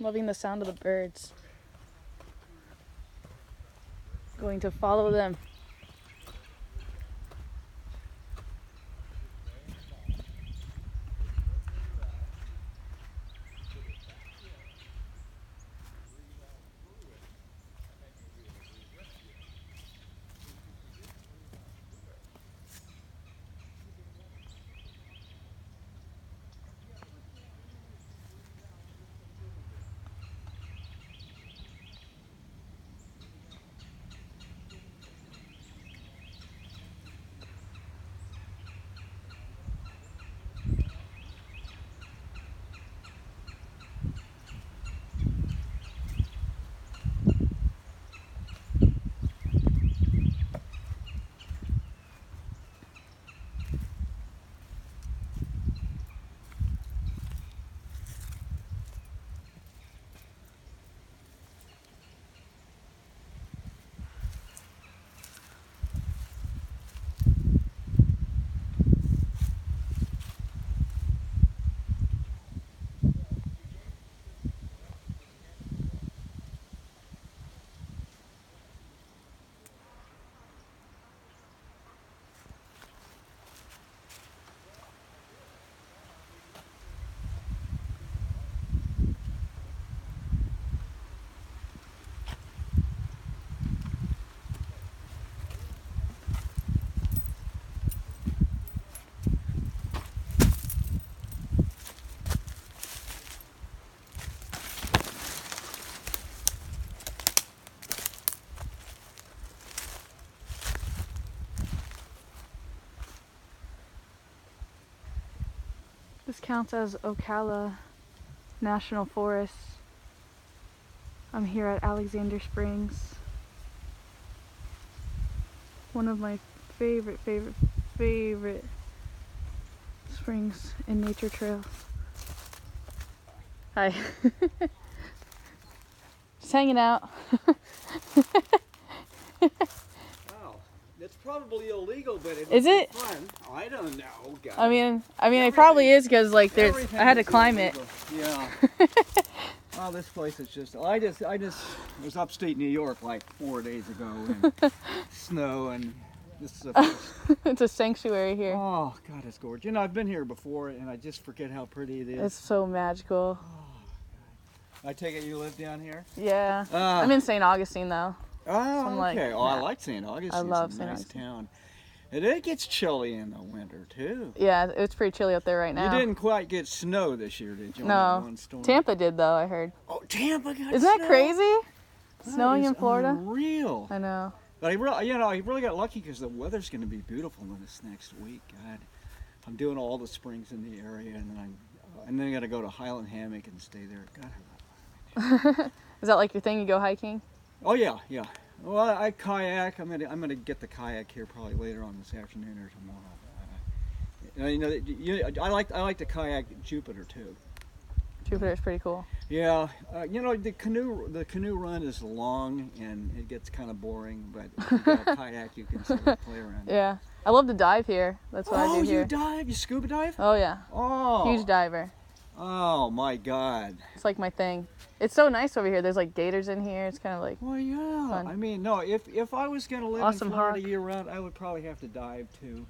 Loving the sound of the birds. Going to follow them. This counts as Ocala National Forest. I'm here at Alexander Springs. One of my favorite springs and nature trails. Hi. Just hanging out. Wow, it's probably illegal, but Is it? Fun. I don't know, guys. I mean, it probably is because like there's. I had to climb it. Yeah. Oh, this place is just. I just was upstate New York like 4 days ago, and snow, and this is a place. It's a sanctuary here. Oh God, it's gorgeous. You know, I've been here before, and I just forget how pretty it is. It's so magical. Oh, I take it you live down here? Yeah. I'm in St. Augustine though. Oh, I'm okay. like, Oh, I yeah. like St. Augustine. I love it's a St. nice Augustine. town. And it gets chilly in the winter too. Yeah, it's pretty chilly up there right now. You didn't quite get snow this year, did you? No. On that one storm? Tampa did though, I heard. Oh, Tampa got Isn't snow. that crazy? That Snowing is in Florida? Unreal. I know. But I really got lucky because the weather's going to be beautiful in this next week. God, I'm doing all the springs in the area, and then I got to go to Highland Hammock and stay there. God, I love it. Is that like your thing? You go hiking? Oh yeah. Well, I kayak. I'm gonna get the kayak here probably later on this afternoon or tomorrow. I like the kayak Jupiter too. Jupiter's pretty cool. Yeah, the canoe run is long and it gets kind of boring, but if you got a kayak, you can sort of play around. Yeah. I love to dive here. That's what I do here. You dive? You scuba dive? Oh yeah. Oh. Huge diver. Oh my God. It's like my thing. It's so nice over here. There's like gators in here. It's kind of like. Well, yeah. Fun. I mean, no. If I was gonna live Awesome in Florida hawk. year round, I would probably have to dive too.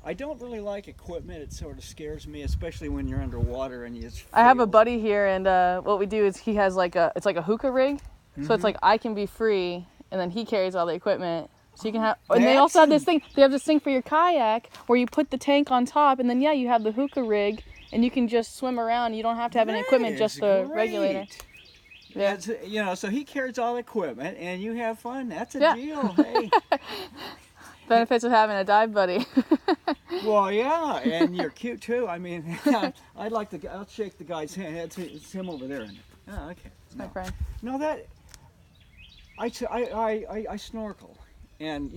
I don't really like equipment. It sort of scares me, especially when you're underwater and you just. I have a fail. buddy here, and what we do is he has it's like a hookah rig. So it's like I can be free, and then he carries all the equipment. So you can have, and they also have this thing. They have this thing for your kayak where you put the tank on top, and then you have the hookah rig, and you can just swim around. You don't have to have any equipment, just the regulator. Yeah. So he carries all the equipment, and you have fun. That's a Yeah. deal. Hey. Benefits of having a dive buddy. Well, yeah, and you're cute too. I mean, I'll shake the guy's hand. It's him over there. Oh, okay. It's my friend. No, that. I snorkel, and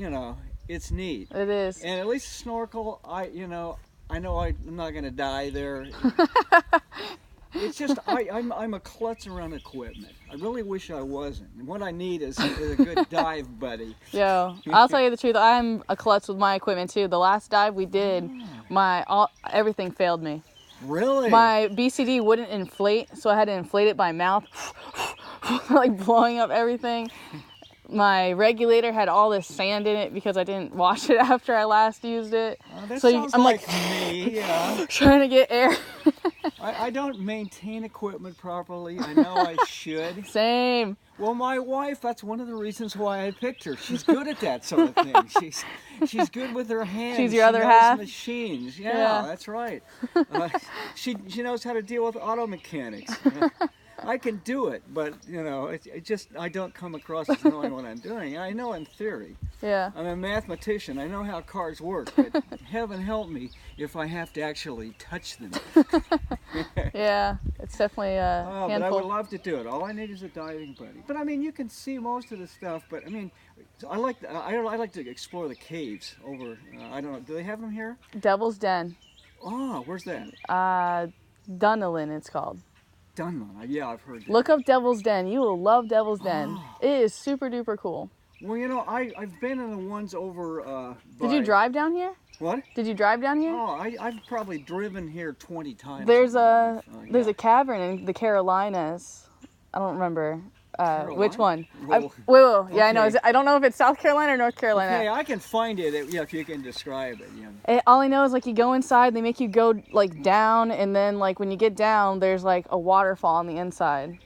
it's neat. It is. And at least snorkel, I know I'm not gonna die there. It's just I'm a klutz around equipment. I really wish I wasn't. And what I need is a good dive buddy. Yo, I'll tell you the truth. I'm a klutz with my equipment too. The last dive we did, everything failed me. Really? My BCD wouldn't inflate, so I had to inflate it by mouth, like blowing up everything. My regulator had all this sand in it because I didn't wash it after I last used it. That So sounds I'm like me, yeah. trying to get air. I don't maintain equipment properly. I know I should. Same. Well, my wife, that's one of the reasons why I picked her. She's good at that sort of thing. She's good with her hands. She's your other knows half? Machines. Yeah. Yeah, that's right. She knows how to deal with auto mechanics. I can do it, but it just I don't come across as knowing what I'm doing. I know in theory. Yeah. I'm a mathematician. I know how cars work, but heaven help me if I have to actually touch them. Yeah. It's definitely a Oh, but I handful. would love to do it. All I need is a diving buddy. But I mean, you can see most of the stuff. But I mean, I like to explore the caves over. I don't know. Do they have them here? Devil's Den. Oh, where's that? Dunedin, it's called. Dunman. Yeah, I've heard that. Look up Devil's Den. You will love Devil's Den. It is super duper cool. Well, I've been in the ones over. Did you drive down here? What? Did you drive down here? Oh, I've probably driven here 20 times. There's a yeah. cavern in the Carolinas. I don't remember which one. Well, wait. Yeah, I know. okay. I don't know if it's South Carolina or North Carolina. Okay, I can find it. If you can describe it. Yeah. All I know is like you go inside, they make you go like down, and then like when you get down, there's like a waterfall on the inside.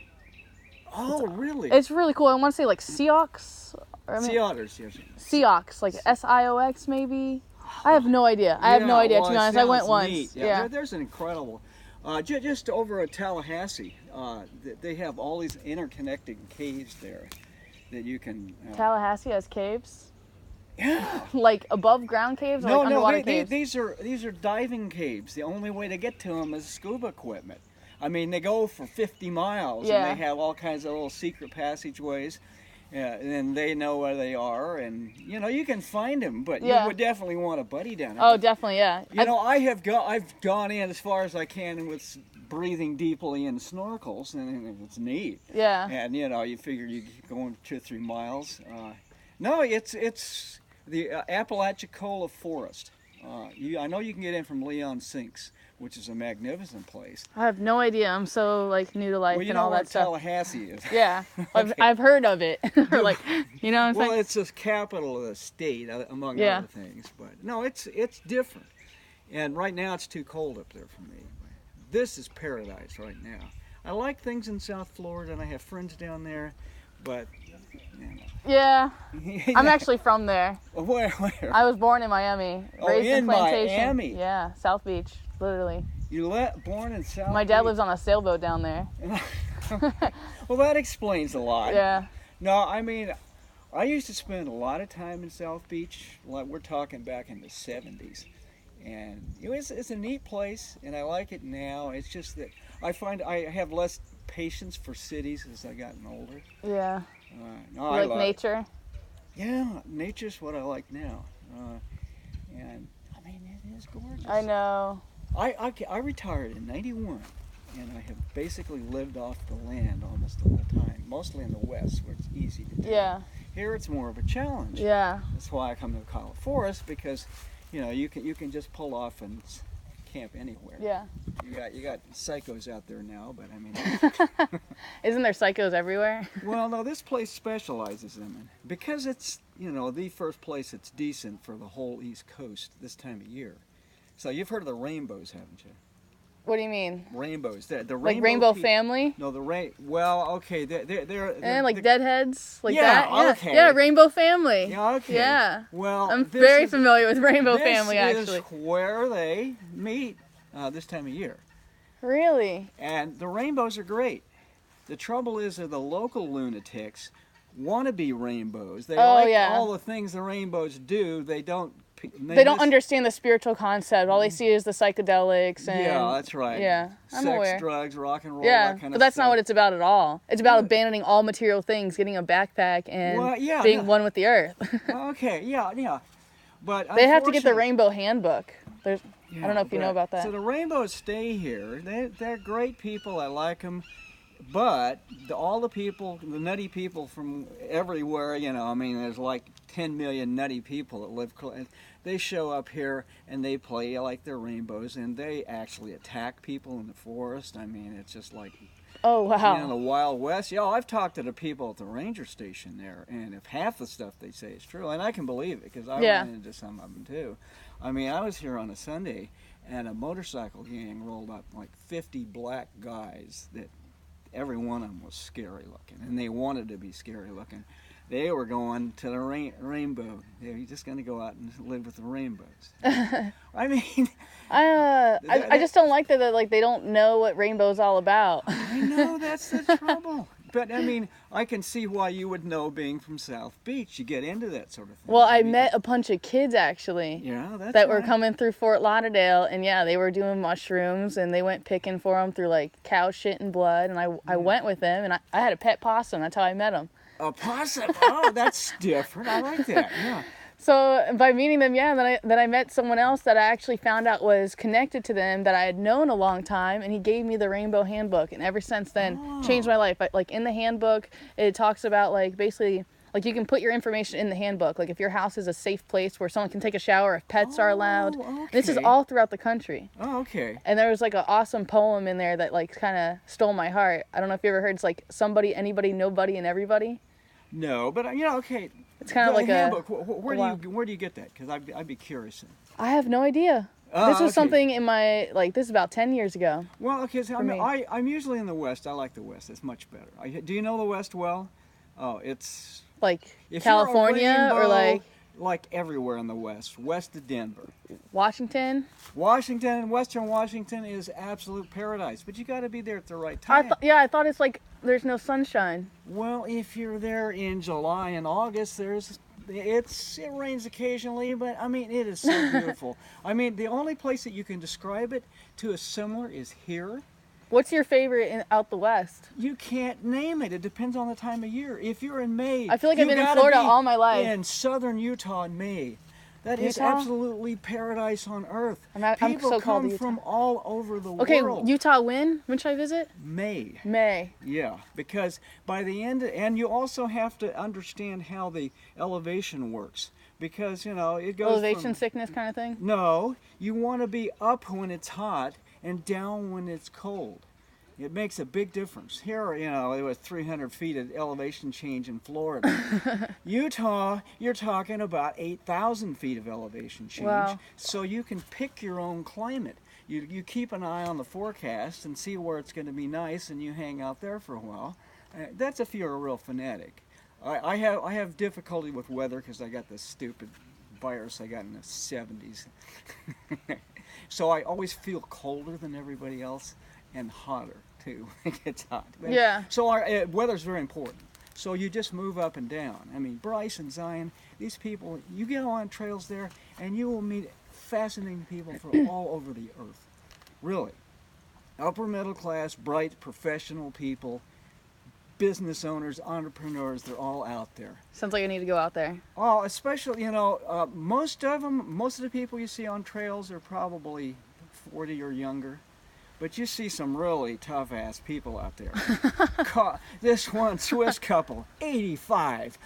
Oh, really? It's really cool. I want to say like Seox. Sea otters, yes. Seox, like Siox maybe. I have no idea. I have no idea, to be honest. I went once. Neat. Yeah. There's an incredible. Just over at Tallahassee, they have all these interconnected caves there that you can. Tallahassee has caves? Yeah. Like above ground caves or like underwater caves? These are diving caves. The only way to get to them is scuba equipment. I mean, they go for 50 miles, Yeah. and they have all kinds of little secret passageways. Yeah, and they know where they are, and you can find them, but Yeah. you would definitely want a buddy down there. Oh, definitely, yeah. I've gone in as far as I can with breathing deeply in snorkels, and it's neat. Yeah. And you figure you go 2 or 3 miles. No, it's the Apalachicola Forest. I know you can get in from Leon Sinks, which is a magnificent place. I have no idea. I'm so like new to life Well, and all that stuff. Tallahassee is. Yeah, Okay. I've heard of it. Or like, what I'm Well, saying? it's the capital of the state, among Yeah. other things. But no, it's different. And right now it's too cold up there for me. This is paradise right now. I like things in South Florida, and I have friends down there, but. Yeah, I'm actually from there. Where? I was born in Miami, Oh, raised in in Plantation. Miami. Yeah, South Beach, literally. You born in South. My dad Beach? lives on a sailboat down there. Well, that explains a lot. Yeah. No, I mean, I used to spend a lot of time in South Beach. Like we're talking back in the 70s, and it's a neat place, and I like it now. It's just that I find I have less patience for cities as I've gotten older. Yeah. No, You I like love nature? Yeah, nature's what I like now, and I mean it is gorgeous. I know. I retired in '91, and I have basically lived off the land almost the whole time, mostly in the West where it's easy to do. Yeah. Here it's more of a challenge. Yeah. That's why I come to Ocala Forest, because you can just pull off and camp anywhere. Yeah. You got psychos out there now, but I mean. Isn't there psychos everywhere? Well, no, this place specializes in them because it's the first place that's decent for the whole East Coast this time of year. So you've heard of the rainbows, haven't you? What do you mean? Rainbows. The Like Rainbow Pe- Family? No, Well, okay, they're Like Deadheads? Like Yeah, that? Yeah. okay. Yeah, Rainbow Family. Yeah, okay. Yeah. Well, I'm this very is- familiar with Rainbow this Family, is actually. where they meet this time of year, Really? and the rainbows are great. The trouble is that the local lunatics want to be rainbows. They Oh, like yeah. all the things the rainbows do. They don't. They don't understand the spiritual concept. All they see is the psychedelics and Yeah, that's right. Yeah, I'm Sex, aware. drugs, rock and roll. Yeah, that kind but of that's stuff. not what it's about at all. It's about abandoning all material things, getting a backpack, and Well, yeah, being yeah. one with the earth. Okay, yeah. But They have to get the unfortunately- Rainbow Handbook. There's, I don't know if you know about that. So the rainbows stay here. They're great people. I like them, But all the people, the nutty people from everywhere, I mean, there's like 10 million nutty people that live. They show up here and they play like they're rainbows, and they actually attack people in the forest. I mean, it's just like Oh wow. the Wild West. Yeah, I've talked to the people at the ranger station there, and if half the stuff they say is true, and I can believe it because I ran into some of them too. I mean, I was here on a Sunday, and a motorcycle gang rolled up, like 50 black guys that every one of them was scary looking, and they wanted to be scary looking. They were going to the rainbow. They were just going to go out and live with the rainbows. I mean, I just don't like that like they don't know what rainbow's all about. I know, that's the trouble. But I mean, I can see why you would know, being from South Beach. You get into that sort of thing. Well, I met a bunch of kids actually. Yeah, that's that were right. coming through Fort Lauderdale, and yeah, they were doing mushrooms, and they went picking for them through like cow shit and blood, and I went with them, and I had a pet possum. That's how I met them. A possum. Oh, that's different. I like that. Yeah. So by meeting them, yeah, then I met someone else that I actually found out was connected to them that I had known a long time, and he gave me the Rainbow Handbook, and ever since then changed my life. Like in the handbook, it talks about like basically like you can put your information in the handbook, like if your house is a safe place where someone can take a shower, if pets are allowed. Okay. This is all throughout the country. Oh, okay. And there was like an awesome poem in there that like kind of stole my heart. I don't know if you ever heard. It's like somebody, anybody, nobody, and everybody. No, but okay. It's kind of like handbook, a. where do you get that? Because I'd be curious. I have no idea. Oh, this was okay. something in my this is about 10 years ago. Well, okay, so me. I'm usually in the West. I like the West. It's much better. Do you know the West well? Oh, it's Like if California you're a or rainbow, like everywhere in the West, west of Denver. Washington. Washington, Western Washington is absolute paradise, but you got to be there at the right time. I thought it's like there's no sunshine. Well, if you're there in July and August, it rains occasionally, but I mean, it is so beautiful. I mean, the only place that you can describe it to as similar is here. What's your favorite out the West? You can't name it. It depends on the time of year. If you're in May, I feel like I've been in gotta Florida be all my life. in southern Utah in May. That is Utah? absolutely paradise on earth. I'm People so called come to Utah. from all over the Okay, world. Utah when? When should I visit? May. May. Yeah, because by the end, and you also have to understand how the elevation works, because it goes Elevation from, sickness kind of thing? No, you want to be up when it's hot and down when it's cold. It makes a big difference. Here, it was 300 feet of elevation change in Florida. Utah, you're talking about 8,000 feet of elevation change. Wow. So you can pick your own climate. You keep an eye on the forecast and see where it's going to be nice, and you hang out there for a while. That's if you're a real fanatic. I have difficulty with weather because I got this stupid virus I got in the 70s. So I always feel colder than everybody else. And hotter too. It gets hot. Yeah. So our weather's very important. So you just move up and down. I mean, Bryce and Zion, these people, you get on trails there, and you will meet fascinating people from all over the earth. Really, upper middle class, bright, professional people, business owners, entrepreneurs. They're all out there. Sounds like I need to go out there. Oh, especially most of the people you see on trails are probably 40 or younger. But you see some really tough-ass people out there. This one Swiss couple, 85.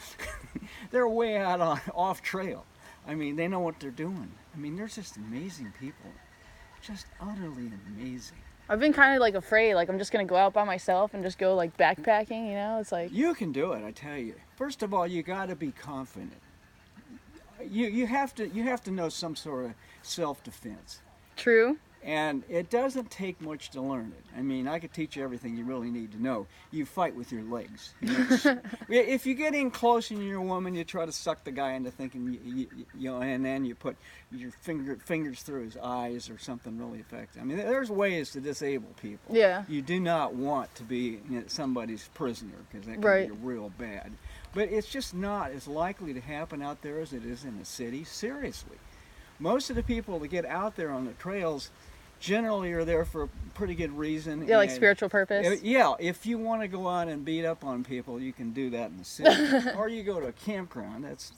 They're way out off trail. I mean, they know what they're doing. I mean, they're just amazing people. Just utterly amazing. I've been kind of like afraid, like I'm just gonna go out by myself and just go like backpacking, It's like You can do it, I tell you. First of all, you got to be confident. You have to know some sort of self-defense. true. And it doesn't take much to learn it. I mean, I could teach you everything you really need to know. You fight with your legs. If you get in close and you're a woman, you try to suck the guy into thinking, and then you put your fingers through his eyes or something really effective. I mean, there's ways to disable people. Yeah. You do not want to be somebody's prisoner, because that can Right. be real bad. But it's just not as likely to happen out there as it is in the city. Seriously. Most of the people that get out there on the trails generally are there for a pretty good reason. Yeah, like and- spiritual purpose. Yeah, if you want to go out and beat up on people, you can do that in the city. Or you go to a campground. That's